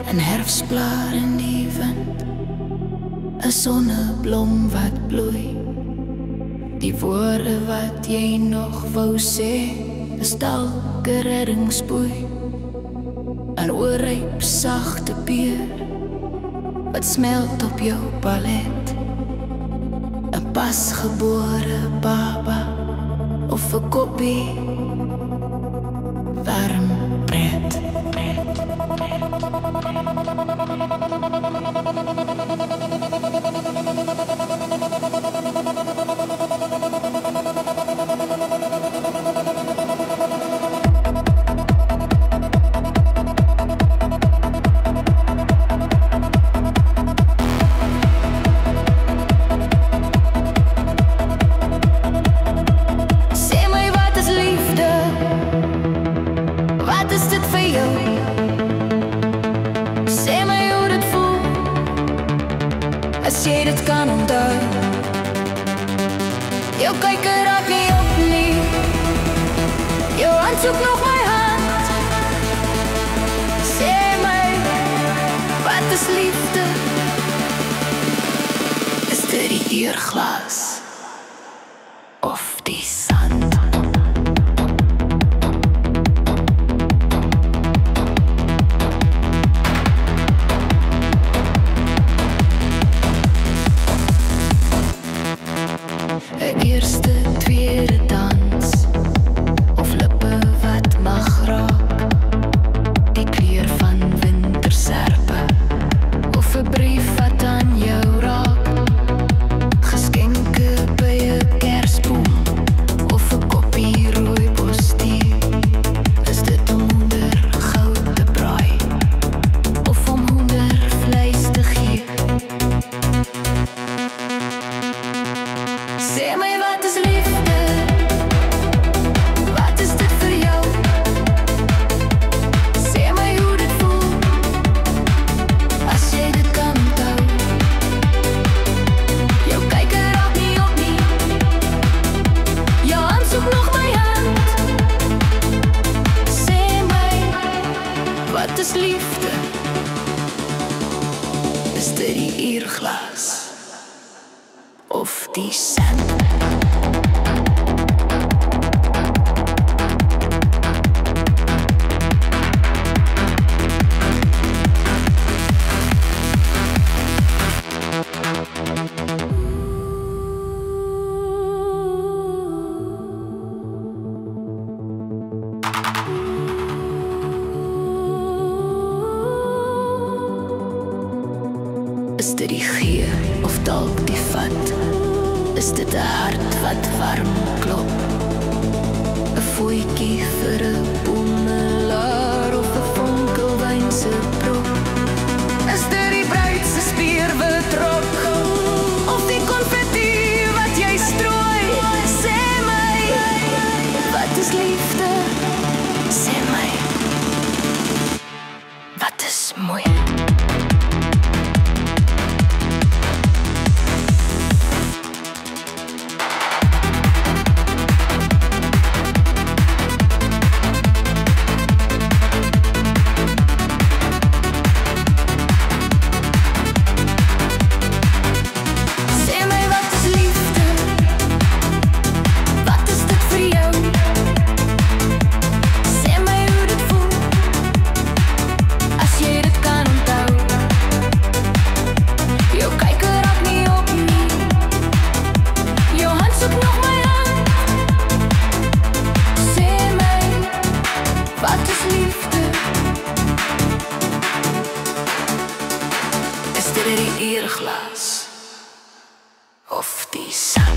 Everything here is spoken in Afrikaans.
'n herfsblaar in die wind, 'n sonneblom wat bloei. Die woorde wat jy nog wou sê, is dalk 'n reddingsboei. 'n oorryp sagte peer wat smelt op jou palet, 'n pasgebore baba of 'n koppie warm pret. As jy dit kan onthou, jou kyker raak nie op nie, jou hand soek nog my hand. Sê my, wat is liefde? Is dit die uurglas of die sand? Eerste, tweede dans, of lippe wat mag raak, die kleur van winterserpe, of 'n brief wat aan jou raak, geskenke by 'n kersboom, of 'n koppie rooibos tee. Is dit om honder goud te braai, of om honder vleis te gee? Sê my, wat is liefde? Wat is dit vir jou? Sê my hoe dit voel, as jy dit kan onthou. Jou kyker raak nie op nie, jou hand soek nog my hand. Sê my, wat is liefde? Is dit die uurglas of die sand? Is dit die geur of dalk die vat? Is dit 'n hart wat warm klop? 'n voetjie vir 'n boemelaar of 'n fonkelwyn se prop? Is dit die bruid se spierwit rok of die konfetti wat jy strooi? Sê my, wat is liefde? Sê my, wat is mooi? Is dit die uurglas of die sand?